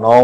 9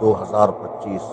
2025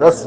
10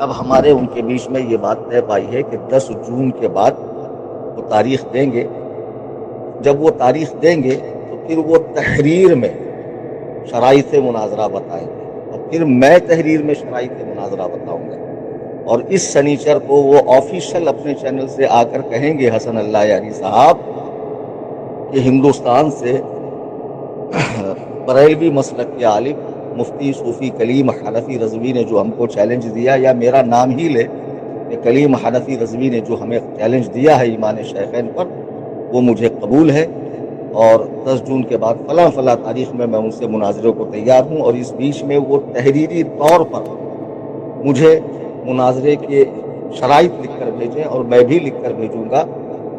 اب ہمارے ان کے بیچ میں یہ بات طے پائی ہے کہ 10 جون کے بعد وہ تاریخ دیں گے. جب وہ تاریخ دیں گے تو پھر وہ تحریر میں شرائط مناظرہ بتائیں گے اور پھر میں تحریر میں شرائط مناظرہ بتاؤں گا. اور اس سنیچر کو وہ آفیشیل اپنے چینل سے آ کر کہیں گے حسن اللہ یاری صاحب کہ ہندوستان سے بریلوی مسلک کے عالم مفتی صوفی کلیم حنفی رضوی نے جو ہم کو چیلنج دیا، یا میرا نام ہی لے کہ کلیم حنفی رضوی نے جو ہمیں چیلنج دیا ہے ایمان شیخین پر، وہ مجھے قبول ہے، اور 10 جون کے بعد فلاں فلاں تاریخ میں ان سے مناظرے کو تیار ہوں. اور اس بیچ میں وہ تحریری طور پر مجھے مناظرے کے شرائط لکھ کر بھیجیں اور میں بھی لکھ کر بھیجوں گا.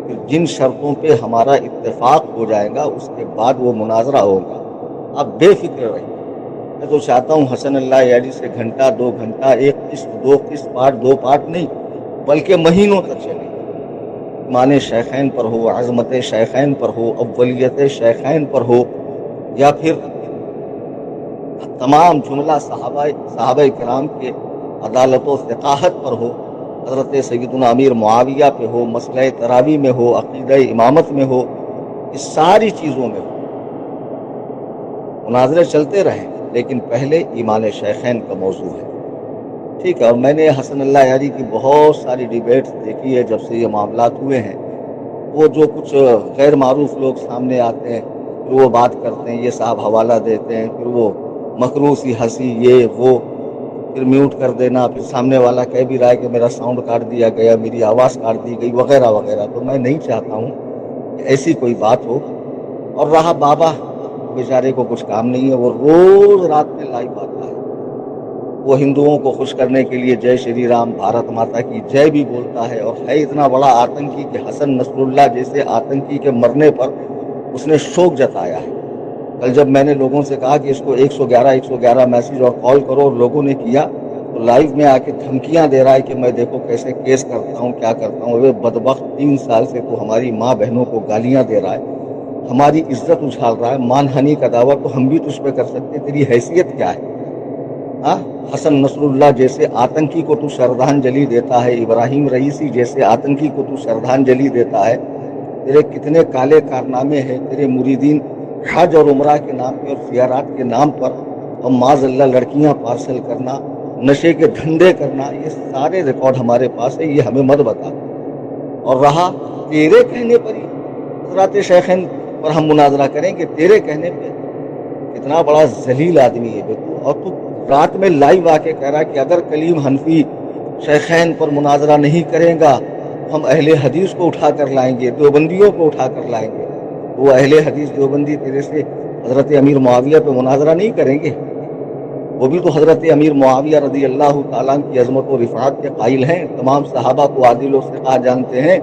پھر جن شرطوں پہ ہمارا اتفاق ہو جائے گا اس کے بعد وہ مناظرہ ہوگا. آپ بے فکر رہیں. میں تو چاہتا ہوں حسن اللہ یاری سے گھنٹہ 2 گھنٹہ، ایک قسط 2 قسط، پارٹ 2 پارٹ نہیں بلکہ مہینوں تک چلے. ایمان شیخین پر ہو، عظمت شیخین پر ہو، اولیت شیخین پر ہو، یا پھر تمام جملہ صحابہ کرام کے عدالت و ثقافت پر ہو، حضرت سیدنا امیر معاویہ پہ ہو، مسئلہ تراوی میں ہو، عقیدہ امامت میں ہو، اس ساری چیزوں میں ہو. مناظرے چلتے رہیں لیکن پہلے ایمان شیخین کا موضوع ہے. ٹھیک ہے. اور میں نے حسن اللہ یاری کی بہت ساری ڈیبیٹس دیکھی ہے جب سے یہ معاملات ہوئے ہیں. وہ جو کچھ غیر معروف لوگ سامنے آتے ہیں پھر وہ بات کرتے ہیں، یہ صاحب حوالہ دیتے ہیں، پھر وہ مکروہ سی ہنسی، یہ وہ، پھر میوٹ کر دینا، پھر سامنے والا کہہ بھی رہا ہے کہ میرا ساؤنڈ کاٹ دیا گیا، میری آواز کاٹ دی گئی، وغیرہ وغیرہ. تو میں نہیں چاہتا ہوں کہ ایسی کوئی بات ہو. اور رہا بابا، بیچارے کو کچھ کام نہیں ہے، وہ روز رات میں لائیو آتا ہے. وہ ہندوؤں کو خوش کرنے کے لیے جے شری رام، بھارت ماتا کی جے بھی بولتا ہے، اور ہے اتنا بڑا آتنکی کہ حسن نصر اللہ جیسے آتنکی کے مرنے پر اس نے شوق جتایا ہے. کل جب میں نے لوگوں سے کہا کہ اس کو 111 میسیج اور کال کرو، اور لوگوں نے کیا، تو لائیو میں آ کے دھمکیاں دے رہا ہے کہ میں دیکھو کیسے کیس کرتا ہوں، کیا کرتا ہوں. وہ بدبخت 3 سال سے تو ہماری ماں بہنوں کو گالیاں دے رہا ہے، ہماری عزت اچھال رہا ہے. مان ہنی کا دعویٰ تو ہم بھی تجھ پہ کر سکتے، تیری حیثیت کیا ہے؟ حسن نصر اللہ جیسے آتنکی کو تو شردھانجلی دیتا ہے، ابراہیم رئیسی جیسے آتنکی کو تو شردھانجلی دیتا ہے. تیرے کتنے کالے کارنامے ہیں. تیرے مریدین حج اور عمرہ کے نام پہ اور زیارات کے نام پر اور معاذ اللہ لڑکیاں پارسل کرنا، نشے کے دھندے کرنا، یہ سارے ریکارڈ ہمارے پاس ہے. یہ ہمیں مت بتا. اور رہا تیرے کہنے پر ہی حضرات شیخین پر ہم مناظرہ کریں گے، تیرے کہنے پہ. کتنا بڑا ذلیل آدمی ہے تو. اور تو رات میں لائیو آ کے کہہ رہا کہ اگر کلیم حنفی شیخین پر مناظرہ نہیں کرے گا ہم اہل حدیث کو اٹھا کر لائیں گے، دیوبندیوں کو اٹھا کر لائیں گے. وہ اہل حدیث دیوبندی تیرے سے حضرت امیر معاویہ پہ مناظرہ نہیں کریں گے. وہ بھی تو حضرت امیر معاویہ رضی اللہ تعالیٰ کی عظمت و رفعت کے قائل ہیں، تمام صحابہ کو عادل و ثقہ جانتے ہیں.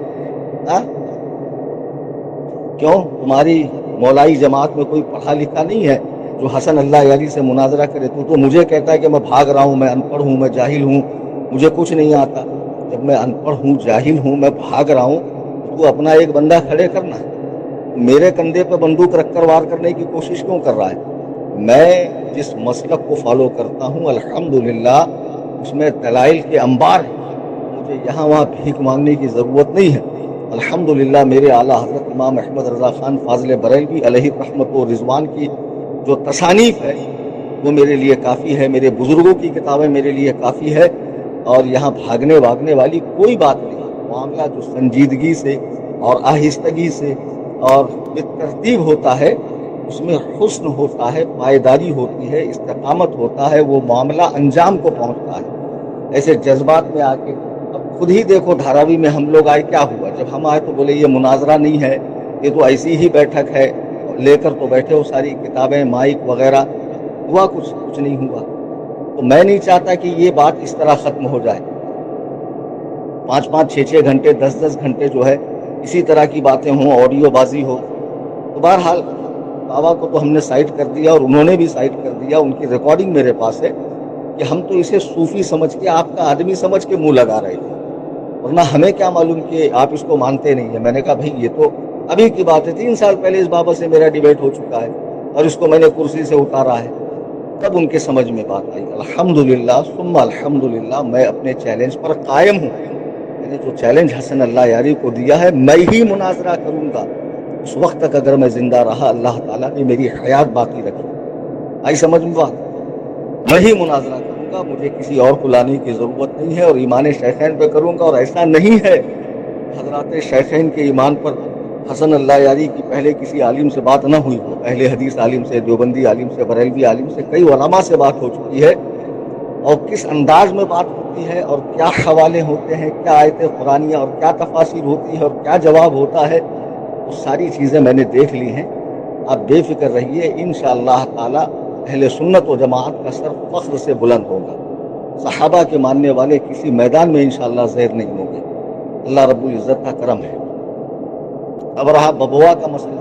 کیوں تمہاری مولائی جماعت میں کوئی پڑھا لکھا نہیں ہے جو حسن اللہ یاری سے مناظرہ کرے؟ تو مجھے کہتا ہے کہ میں بھاگ رہا ہوں، میں ان پڑھ ہوں، میں جاہل ہوں، مجھے کچھ نہیں آتا. جب میں ان پڑھ ہوں، جاہل ہوں، میں بھاگ رہا ہوں، تو اپنا ایک بندہ کھڑے کرنا. میرے کندھے پہ بندوق رکھ کر وار کرنے کی کوشش کیوں کر رہا ہے؟ میں جس مسلک کو فالو کرتا ہوں الحمدللہ اس میں دلائل کے انبار ہیں. مجھے یہاں وہاں بھیک مانگنے کی ضرورت نہیں ہے. الحمدللہ میرے اعلیٰ حضرت امام احمد رضا خان فاضل بریلوی علیہ رحمت و رضوان کی جو تصانیف ہے وہ میرے لیے کافی ہے. میرے بزرگوں کی کتابیں میرے لیے کافی ہے. اور یہاں بھاگنے واگنے والی کوئی بات نہیں. معاملہ جو سنجیدگی سے اور آہستگی سے اور بترتیب ہوتا ہے اس میں حسن ہوتا ہے، پائیداری ہوتی ہے، استقامت ہوتا ہے، وہ معاملہ انجام کو پہنچتا ہے. ایسے جذبات میں آ کے اب خود ہی دیکھو دھاراوی میں ہم لوگ آئے، کیا ہوا جب ہم آئے تو بولے یہ مناظرہ نہیں ہے، یہ تو ایسی ہی بیٹھک ہے، لے کر تو بیٹھے ہو ساری کتابیں، مائک وغیرہ. ہوا کچھ نہیں ہوا. تو میں نہیں چاہتا کہ یہ بات اس طرح ختم ہو جائے. 5-5 6-6 گھنٹے 10-10 گھنٹے جو ہے اسی طرح کی باتیں ہوں، آڈیو بازی ہو. تو بہرحال بابا کو تو ہم نے سائٹ کر دیا اور انہوں نے بھی سائٹ کر دیا. ان کی ریکارڈنگ میرے پاس ہے کہ ہم تو اسے صوفی سمجھ کے، آپ کا آدمی سمجھ کے منہ لگا رہے تھے، ورنہ ہمیں کیا معلوم کہ آپ اس کو مانتے نہیں ہیں. میں نے کہا بھائی یہ تو ابھی کی بات ہے، 3 سال پہلے اس بابا سے میرا ڈیبیٹ ہو چکا ہے اور اس کو میں نے کرسی سے اتارا ہے. تب ان کے سمجھ میں بات آئی. الحمدللہ ثم الحمدللہ میں اپنے چیلنج پر قائم ہوں. میں نے جو چیلنج حسن اللہ یاری کو دیا ہے میں ہی مناظرہ کروں گا. اس وقت تک اگر میں زندہ رہا اللہ تعالیٰ نے میری حیات باقی رکھی. آئی سمجھ میں بات؟ میں ہی مناظرہ کروں گا, مجھے کسی اور کو لانے کی ضرورت نہیں ہے, اور ایمان شیخین پہ کروں گا. اور ایسا نہیں ہے حضرات شیخین کے ایمان پر حسن اللہ یاری کی پہلے کسی عالم سے بات نہ ہوئی ہو. اہل حدیث عالم سے, دیوبندی عالم سے, بریلوی عالم سے, کئی علماء سے بات ہو چکی ہے. اور کس انداز میں بات ہوتی ہے, اور کیا حوالے ہوتے ہیں, کیا آیت قرآنیہ اور کیا تفاسیر ہوتی ہے, اور کیا جواب ہوتا ہے, وہ ساری چیزیں میں نے دیکھ لی ہیں. آپ بے فکر رہیے, انشاءاللہ تعالی اہل سنت و جماعت کا سر فخر سے بلند ہوگا. صحابہ کے ماننے والے کسی میدان میں انشاءاللہ زیر نہیں ہوں گے. اللہ رب العزت کا کرم ہے. اب رہا ببوا کا مسئلہ,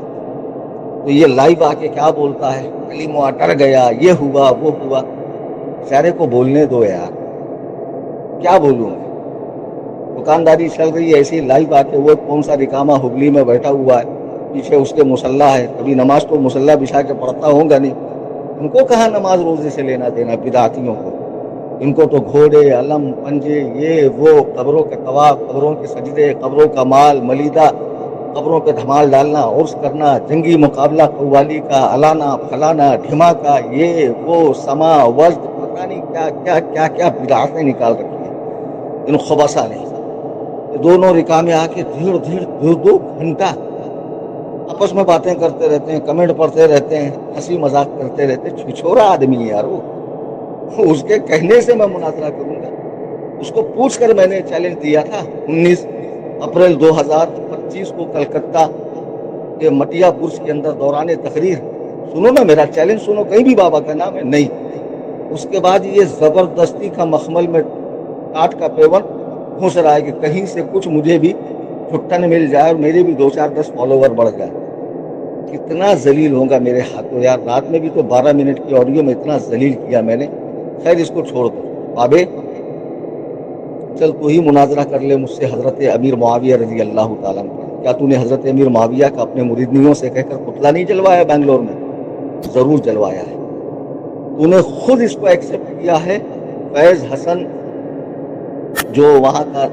تو یہ لائیو آ کے کیا بولتا ہے, کلیمہ ڈر گیا, یہ ہوا وہ ہوا. بیچارے کو بولنے دو یار, کیا بولوں میں. دکانداری چل رہی ہے ایسی, لائیو آ کے وہ کون سا رکامہ ہبلی میں بیٹھا ہوا ہے, پیچھے اس کے مصلح ہے, کبھی نماز تو مصلح بچھا کے پڑھتا ہوگا نہیں. ان کو کہاں نماز روزے سے لینا دینا بدعتیوں کو. ان کو تو گھوڑے, علم, پنجے, یہ وہ, قبروں کے طواف, قبروں کے سجدے, قبروں کا مال ملیدہ, قبروں پہ دھمال ڈالنا, عرس کرنا, جنگی مقابلہ قوالی کا, الانا پھلانا, ڈھماکا, یہ وہ, سما وزد, پتہ نہیں کیا کیا کیا کیا بدعتیں نکال رکھی ہیں ان خبثہ نے. دونوں رکامے آ کے دھیڑ دھیڑ 2 گھنٹہ آپس میں باتیں کرتے رہتے ہیں, کمنٹ پڑھتے رہتے ہیں, ہنسی مذاق کرتے رہتے ہیں. چھچھورا آدمی ہے یار وہ. اس کے کہنے سے میں مناظرہ کروں گا. اس کو پوچھ کر میں نے چیلنج دیا تھا 19 اپریل 2025 کو کلکتہ کے مٹیا برج کے اندر دوران تقریر. سنو نا میرا چیلنج سنو, کہیں بھی بابا کا نام ہے نہیں. اس کے بعد یہ زبردستی کا مخمل میں کاٹ کا پیون گھس رہا ہے کہ کہیں سے کچھ مجھے بھی چھٹن مل جائے اور میرے بھی 2-4-10 فالوور بڑھ جائے. کتنا ذلیل ہوگا میرے ہاتھوں یار. رات میں بھی تو 12 منٹ کی آڈیو میں اتنا ذلیل کیا میں نے. خیر اس کو چھوڑ دو بابے, چل تو ہی مناظرہ کر لے مجھ سے حضرت امیر معاویہ رضی اللہ تعالیٰ عنہ. کیا تو نے حضرت امیر معاویہ کا اپنے مریدنیوں سے کہہ کر پتلا نہیں جلوایا بنگلور میں؟ ضرور جلوایا ہے. تو نے خود اس کو ایکسیپٹ کیا ہے. فیض حسن جو وہاں کا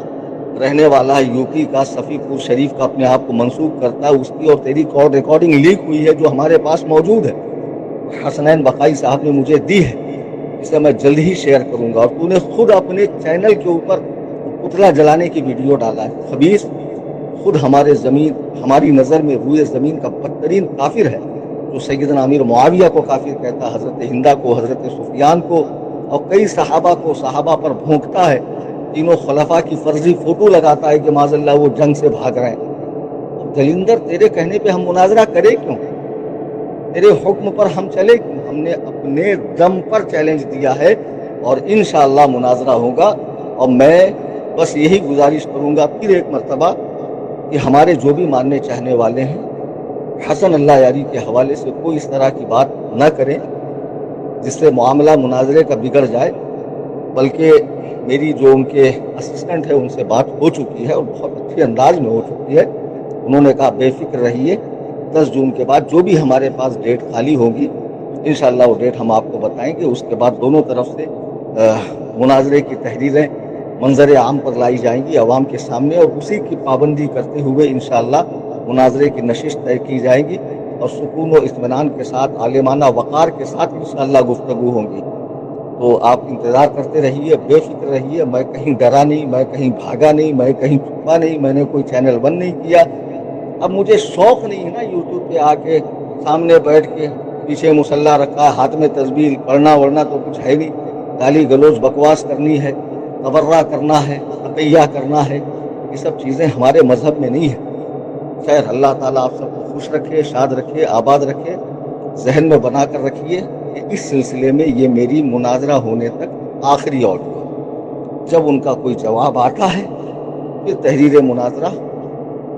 رہنے والا ہے, یو پی کا, صفی پور شریف کا اپنے آپ کو منسوب کرتا ہے, اس کی اور تیری ریکارڈنگ لیک ہوئی ہے جو ہمارے پاس موجود ہے, حسنین بقائی صاحب نے مجھے دی ہے. اسے میں جلد ہی شیئر کروں گا. اور تو نے خود اپنے چینل کے اوپر پتلا جلانے کی ویڈیو ڈالا ہے. خبیث خود ہماری نظر میں روئے زمین کا بدترین کافر ہے, جو سیدنا امیر معاویہ کو کافر کہتا ہے, حضرت ہندہ کو, حضرت سفیان کو, اور کئی صحابہ کو صحابہ پر بھونکتا ہے. تینوں خلفاء کی فرضی فوٹو لگاتا ہے کہ معاذ اللہ وہ جنگ سے بھاگ رہے ہیں. دلیندر تیرے کہنے پہ ہم مناظرہ کرے کیوں؟ تیرے حکم پر ہم چلے کیوں؟ ہم نے اپنے دم پر چیلنج دیا ہے اور انشاءاللہ مناظرہ ہوگا. اور میں بس یہی گزارش کروں گا پھر ایک مرتبہ کہ ہمارے جو بھی ماننے چاہنے والے ہیں حسن اللہ یاری کے حوالے سے کوئی اس طرح کی بات نہ کریں جس سے معاملہ مناظرے کا بگڑ جائے. بلکہ میری جو ان کے اسسٹنٹ ہے ان سے بات ہو چکی ہے اور بہت اچھے انداز میں ہو چکی ہے. انہوں نے کہا بے فکر رہیے, 10 جون کے بعد جو بھی ہمارے پاس ڈیٹ خالی ہوگی انشاءاللہ وہ ڈیٹ ہم آپ کو بتائیں گے. اس کے بعد دونوں طرف سے مناظرے کی تحریریں منظر عام پر لائی جائیں گی عوام کے سامنے, اور اسی کی پابندی کرتے ہوئے انشاءاللہ مناظرے کی نشست طے کی جائیں گی, اور سکون و اطمینان کے ساتھ عالمانہ وقار کے ساتھ انشاءاللہ گفتگو ہوں گی. تو آپ انتظار کرتے رہیے, بے فکر رہیے. میں کہیں ڈرا نہیں, میں کہیں بھاگا نہیں, میں کہیں چھپا نہیں, میں نے کوئی چینل بند نہیں کیا. اب مجھے شوق نہیں ہے نا یوٹیوب پہ آ کے سامنے بیٹھ کے پیچھے مصلح رکھا, ہاتھ میں تسبیح, پڑھنا ورنا تو کچھ ہے نہیں, گالی گلوچ بکواس کرنی ہے, تبرہ کرنا ہے, عطیہ کرنا ہے. یہ سب چیزیں ہمارے مذہب میں نہیں ہیں. خیر اللہ تعالیٰ آپ سب کو خوش رکھے, شاد رکھے, آباد رکھے. ذہن میں بنا کر رکھیے کہ اس سلسلے میں یہ میری مناظرہ ہونے تک آخری آڈیو. جب ان کا کوئی جواب آتا ہے پھر تحریر مناظرہ,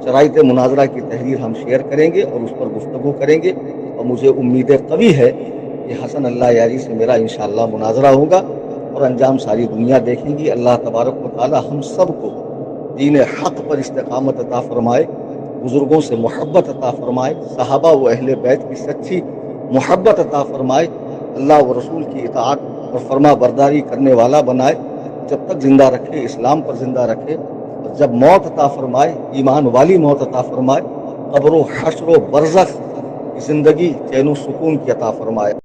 شرائط مناظرہ کی تحریر ہم شیئر کریں گے اور اس پر گفتگو کریں گے. اور مجھے امید قوی ہے کہ حسن اللہ یاری سے میرا انشاءاللہ مناظرہ ہوگا اور انجام ساری دنیا دیکھیں گی. اللہ تبارک و تعالی ہم سب کو دین حق پر استقامت عطا فرمائے, بزرگوں سے محبت عطا فرمائے, صحابہ و اہل بیت کی سچی محبت عطا فرمائے, اللہ و رسول کی اطاعت اور فرما برداری کرنے والا بنائے، جب تک زندہ رکھے اسلام پر زندہ رکھے، اور جب موت عطا فرمائے ایمان والی موت عطا فرمائے، قبر و حشر و برزخ کی زندگی چین و سکون کی عطا فرمائے۔